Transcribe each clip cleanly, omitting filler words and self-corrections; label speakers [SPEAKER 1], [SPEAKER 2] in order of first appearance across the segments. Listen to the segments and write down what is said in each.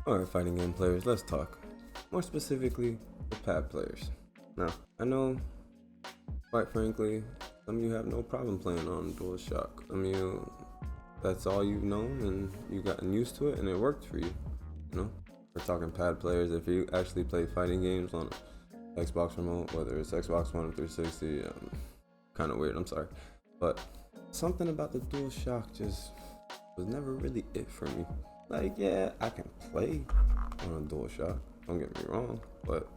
[SPEAKER 1] Alright, fighting game players, let's talk. More specifically, the pad players. Now, I know, quite frankly, some of you have no problem playing on Dualshock. Some of you, that's all you've known and you've gotten used to it and it worked for you. You know, we're talking pad players. If you actually play fighting games on an Xbox remote, whether it's Xbox One or 360, kind of weird, I'm sorry. But something about the DualShock just was never really it for me. Like, yeah, I can play on a DualShock, don't get me wrong, but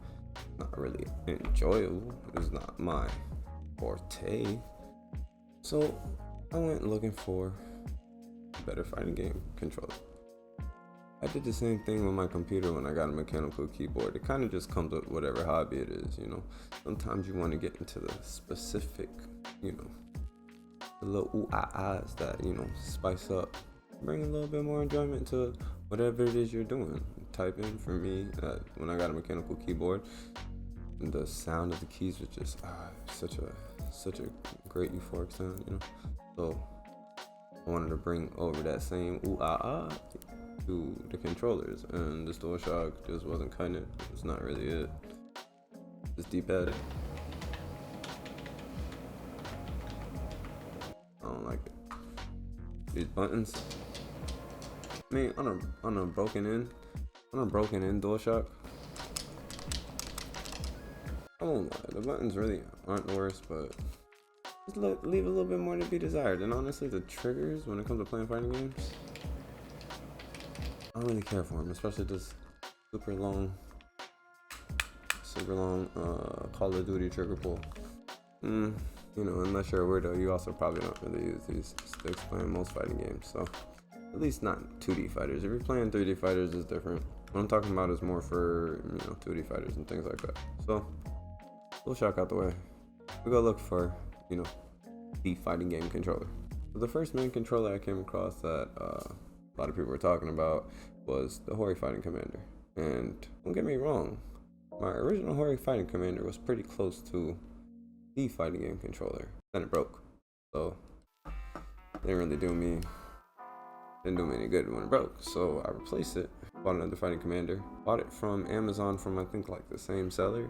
[SPEAKER 1] not really enjoyable. It's not my forte. So I went looking for a better fighting game controller. I did the same thing with my computer when I got a mechanical keyboard. It kind of just comes with whatever hobby it is, you know. Sometimes you want to get into the specific, you know, the little ooh-ah-ahs that, you know, spice up, bring a little bit more enjoyment to whatever it is you're doing. Typing, for me, when I got a mechanical keyboard, the sound of the keys was just such a great euphoric sound, you know. So I wanted to bring over that same ooh-ah-ah to the controllers, and this DualShock just wasn't cutting it. It's not really it. This dpad, I don't like it. These buttons, I mean, on a broken in DualShock, I won't lie, the buttons really aren't the worst, but just leave a little bit more to be desired. And honestly, the triggers when it comes to playing fighting games, I don't really care for them, especially this super long Call of Duty trigger pull. You know, unless you're a weirdo, you also probably don't really use these sticks playing most fighting games. So at least not 2D fighters. If you're playing 3D fighters, it's different. What I'm talking about is more for, you know, 2D fighters and things like that. So DualShock out the way, we go look for, you know, the fighting game controller. So the first main controller I came across that a lot of people were talking about was the Hori Fighting Commander. And don't get me wrong, my original Hori Fighting Commander was pretty close to the fighting game controller. Then it broke, so didn't do me any good when it broke. So I replaced it, bought another Fighting Commander, bought it from Amazon from, I think, like the same seller.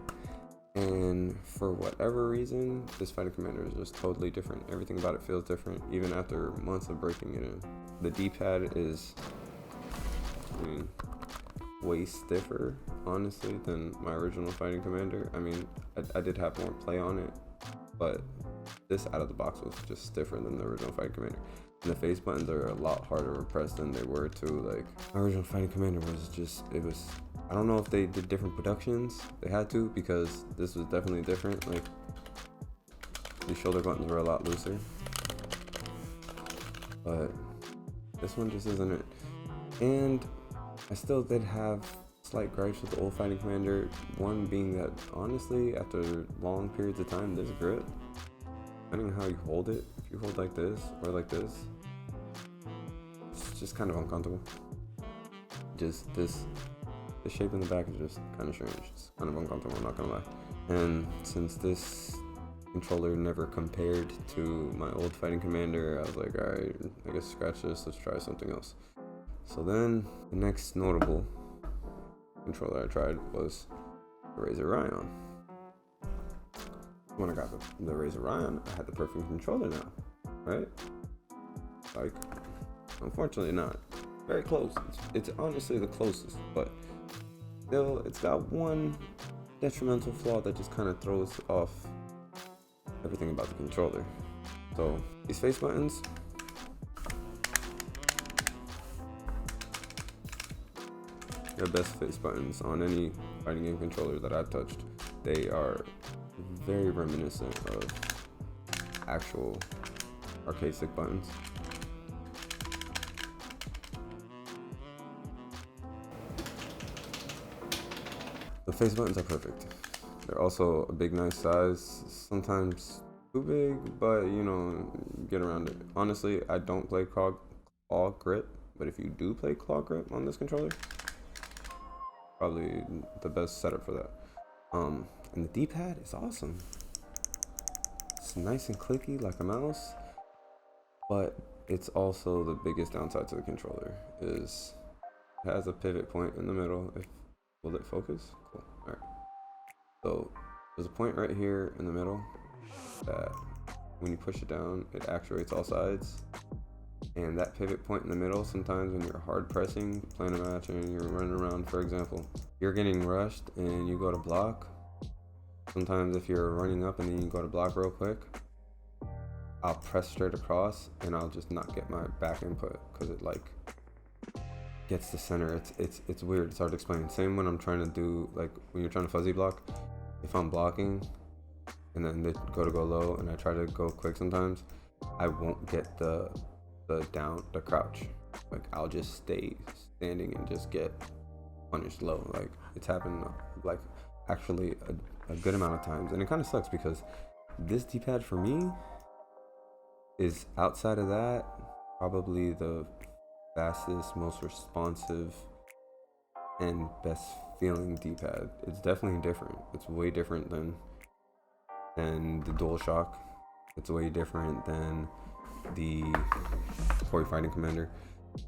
[SPEAKER 1] And for whatever reason, this Fighting Commander is just totally different. Everything about it feels different, even after months of breaking it in. The D-pad is, I mean, way stiffer, honestly, than my original Fighting Commander. I mean, I did have more play on it, but this out of the box was just stiffer than the original Fighting Commander. And the face buttons are a lot harder to press than they were too. Like, my original Fighting Commander was just, it was, I don't know if they did different productions. They had to, because this was definitely different. Like, the shoulder buttons were a lot looser, but this one just isn't it. And I still did have slight gripes with the old Fighting Commander. One being that, honestly, after long periods of time, this grip, depending on how you hold it, if you hold like this or like this, it's just kind of uncomfortable. Just the shape in the back is just kind of strange. It's kind of uncomfortable, I'm not gonna lie. And since this controller never compared to my old Fighting Commander, I was like, alright, I guess scratch this, let's try something else. So then the next notable controller I tried was the Razer Raion. When I got the Razer Raion, I had the perfect controller now, right? Like, unfortunately not. Very close. It's honestly the closest, but still, it's got one detrimental flaw that just kind of throws off everything about the controller. So these face buttons, the best face buttons on any fighting game controller that I've touched. They are very reminiscent of actual arcade stick buttons. The face buttons are perfect. They're also a big, nice size. Sometimes too big, but you know, get around it. Honestly, I don't play claw grip, but if you do play claw grip on this controller, probably the best setup for that. And the D-pad is awesome. It's nice and clicky like a mouse, but it's also the biggest downside to the controller is It has a pivot point in the middle. Will it focus? Cool. All right. So there's a point right here in the middle that when you push it down, it actuates all sides. And that pivot point in the middle, sometimes when you're hard pressing, playing a match and you're running around, for example, you're getting rushed and you go to block. Sometimes if you're running up and then you go to block real quick, I'll press straight across and I'll just not get my back input because it like gets the center. It's weird. It's hard to explain. Same when I'm trying to do, like when you're trying to fuzzy block, if I'm blocking and then they go low and I try to go quick, sometimes I won't get the crouch. Like I'll just stay standing and just get punished low. Like it's happened like actually a good amount of times, and it kind of sucks because this D-pad for me is, outside of that, probably the fastest, most responsive, and best feeling D-pad. It's definitely different. It's way different than the Dualshock. It's way different than the Hori Fighting Commander.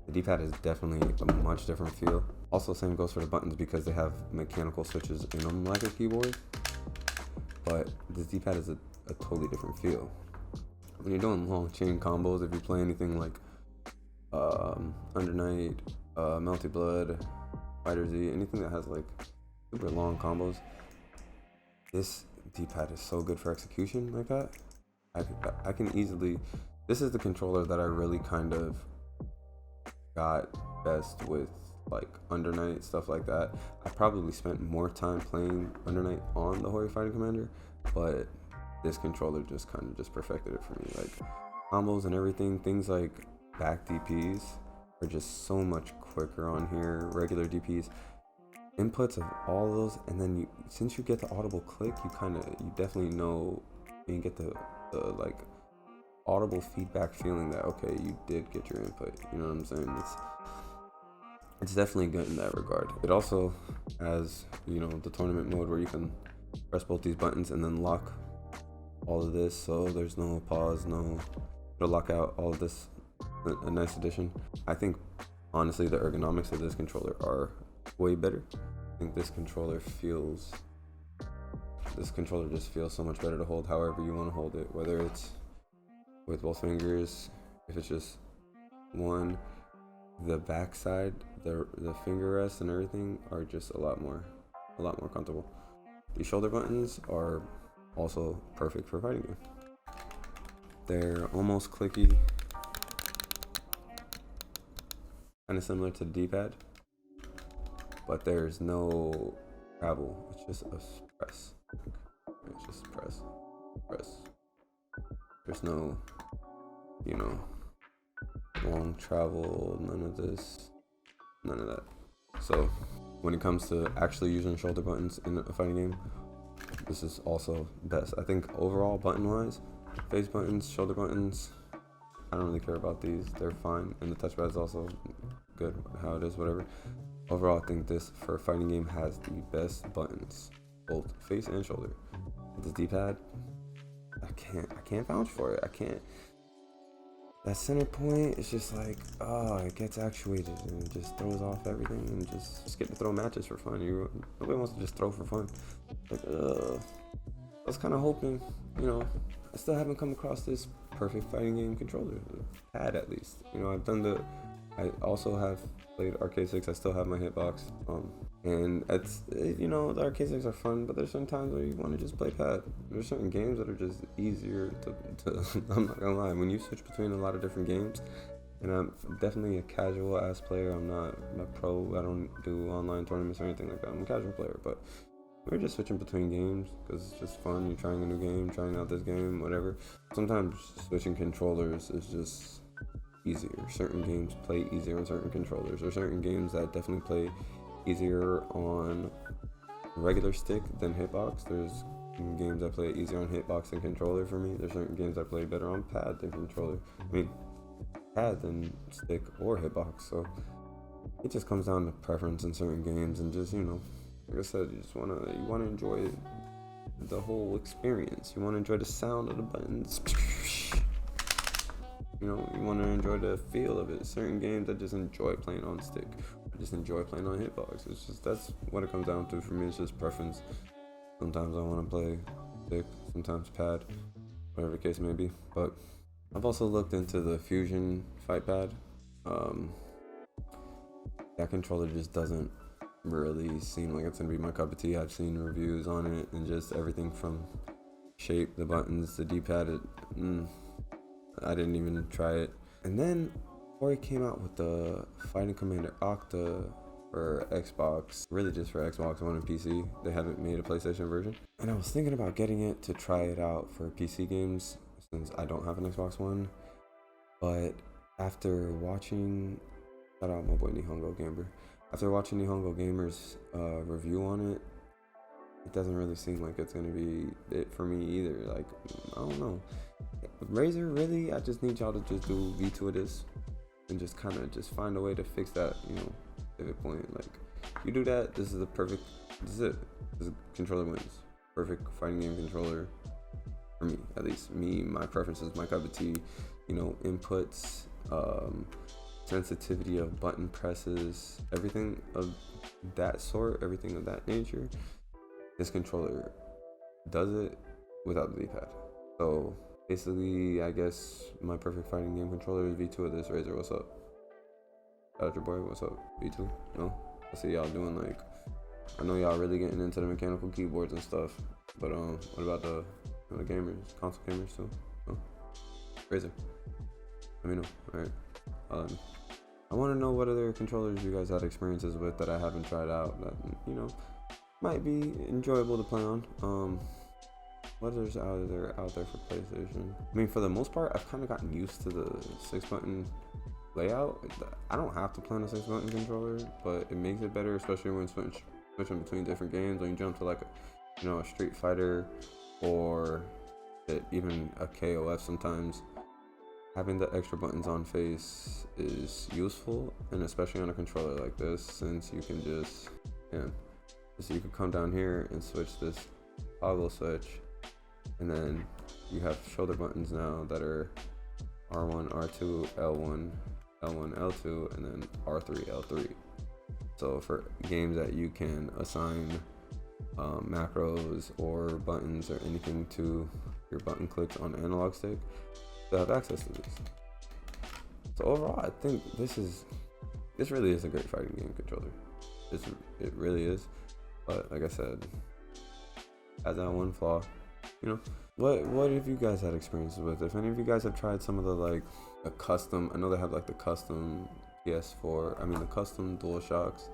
[SPEAKER 1] The D-pad is definitely a much different feel. Also, same goes for the buttons because they have mechanical switches in them like a keyboard. But this D-pad is a totally different feel. When you're doing long chain combos, if you play anything like Under Night, Melty Blood, Fighter Z, anything that has like super long combos, this D-pad is so good for execution like that. I can easily, this is the controller that I really kind of got best with, like Under Night, stuff like that. I probably spent more time playing Under Night on the Hori Fighting Commander, but this controller just kind of just perfected it for me. Like combos and everything, things like back DPs are just so much quicker on here. Regular DPs, inputs of all of those, and then since you get the audible click, you definitely know, and you get the like audible feedback feeling that okay, you did get your input. You know what I'm saying? It's definitely good in that regard. It also has, you know, the tournament mode where you can press both these buttons and then lock all of this, so there's no pause, it'll lock out all of this. A nice addition. I think honestly the ergonomics of this controller are way better. I think this controller just feels so much better to hold however you want to hold it, whether it's with both fingers, if it's just one. The backside, the finger rests and everything are just a lot more comfortable. These shoulder buttons are also perfect for fighting game. They're almost clicky, kind of similar to the D-pad, but there's no travel. It's just a press. It's just press. There's no, you know, long travel, none of this, none of that. So when it comes to actually using shoulder buttons in a fighting game, this is also best. I think overall, button wise, face buttons, shoulder buttons, I don't really care about these. They're fine, and the touchpad is also good how it is, whatever. Overall, I think this for a fighting game has the best buttons, both face and shoulder. This D-pad, I can't vouch for it. I can't. That center point is just like, it gets actuated and it just throws off everything, and just get to throw matches for fun. Nobody wants to just throw for fun. Like, I was kind of hoping, you know, I still haven't come across this perfect fighting game controller, pad at least. You know, I also have played Arcade 6. I still have my hitbox, and it's, you know, the Arcade 6 are fun, but there's certain times where you want to just play pad. There's certain games that are just easier to I'm not gonna lie, when you switch between a lot of different games, and I'm definitely a casual ass player. I'm not a pro. I don't do online tournaments or anything like that. I'm a casual player, but we're just switching between games because it's just fun. You're trying a new game, trying out this game, whatever. Sometimes switching controllers is just easier. Certain games play easier on certain controllers, or certain games that definitely play easier on regular stick than hitbox. There's games that play easier on hitbox than controller for me. There's certain games that play better on pad than controller. I mean, pad than stick or hitbox. So it just comes down to preference in certain games, and just, you know, like I said, you want to enjoy the whole experience. You want to enjoy the sound of the buttons. You know, you want to enjoy the feel of it. Certain games I just enjoy playing on stick. I just enjoy playing on hitbox. It's just, that's what it comes down to for me. It's just preference. Sometimes I want to play stick, sometimes pad, whatever the case may be. But I've also looked into the Fusion Fightpad. That controller just doesn't really seem like it's gonna be my cup of tea. I've seen reviews on it and just everything from shape, the buttons, the dpad. I didn't even try it. And then Hori came out with the Fighting Commander Octa for Xbox, really just for Xbox One and PC. They haven't made a PlayStation version. And I was thinking about getting it to try it out for PC games since I don't have an Xbox One. But after watching, shout out my boy Nihongo Gamer. After watching Nihongo Gamer's review on it, it doesn't really seem like it's gonna be it for me either. Like, I don't know. Razer, really, I just need y'all to just do V2 of this and just kind of just find a way to fix that, you know, pivot point. Like, you do that, this is the perfect, this is it. This controller wins. Perfect fighting game controller for me, at least. Me, my preferences, my cup of tea, you know, inputs, sensitivity of button presses, everything of that sort, everything of that nature. This controller does it without the D-pad. So basically, I guess my perfect fighting game controller is V2 of this. Razer, what's up? Shout out your boy, what's up? V2? No? I see y'all doing, like, I know y'all really getting into the mechanical keyboards and stuff, but what about the gamers, console gamers too? No? Razer, let me know. Alright. I want to know what other controllers you guys had experiences with that I haven't tried out that, you know, might be enjoyable to play on. What is out there for PlayStation? I mean, for the most part, I've kind of gotten used to the 6-button layout. I don't have to play on a 6-button controller, but it makes it better, especially when switching between different games. When you jump to like a Street Fighter or even a KOF, sometimes having the extra buttons on face is useful, and especially on a controller like this, since you can just, so you can come down here and switch this toggle switch, and then you have shoulder buttons now that are R1, R2, L1, L1, L2, and then R3, L3. So for games that you can assign macros or buttons or anything to your button clicks on analog stick, to have access to this. So overall, I think this really is a great fighting game controller. It really is. But like I said, has that one flaw. You know, what have you guys had experiences with? If any of you guys have tried some of the custom, I know they have like the custom PS4, the custom Dualshocks,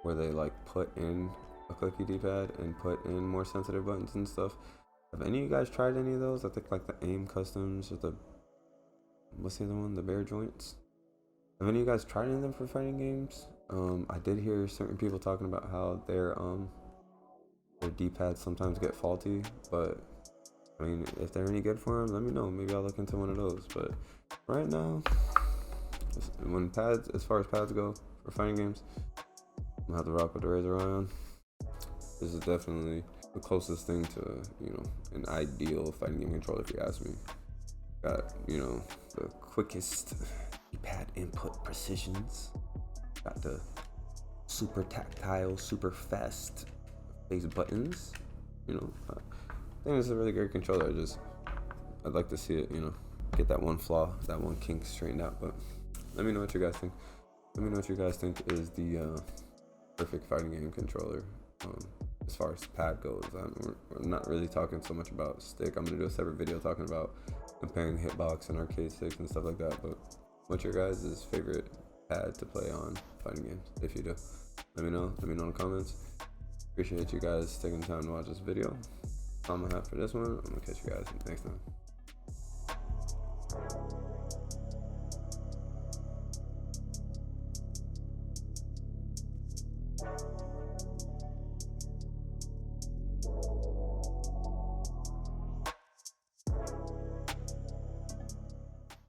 [SPEAKER 1] where they like put in a clicky D-pad and put in more sensitive buttons and stuff. Have any of you guys tried any of those? I think like the aim customs or what's the other one? The bear joints. Have any of you guys tried any of them for fighting games? I did hear certain people talking about how their D-pads sometimes get faulty, but I mean, if they're any good for them, let me know. Maybe I'll look into one of those. But right now, as far as pads go for fighting games, I'm gonna have to rock with the Razer Raion. This is definitely the closest thing to, an ideal fighting game controller, if you ask me. Got, the quickest D-pad input precisions. Got the super tactile, super fast face buttons. I think it's a really great controller. I'd like to see it, get that one flaw, that one kink straightened out. But let me know what you guys think. Let me know what you guys think is the perfect fighting game controller. As far as pad goes, we're not really talking so much about stick. I'm gonna do a separate video talking about comparing hitbox and arcade sticks and stuff like that. But what's your guys' favorite pad to play on fighting games? If you do, let me know. Let me know in the comments. Appreciate you guys taking the time to watch this video. That's all I'm gonna have for this one. I'm gonna catch you guys next time.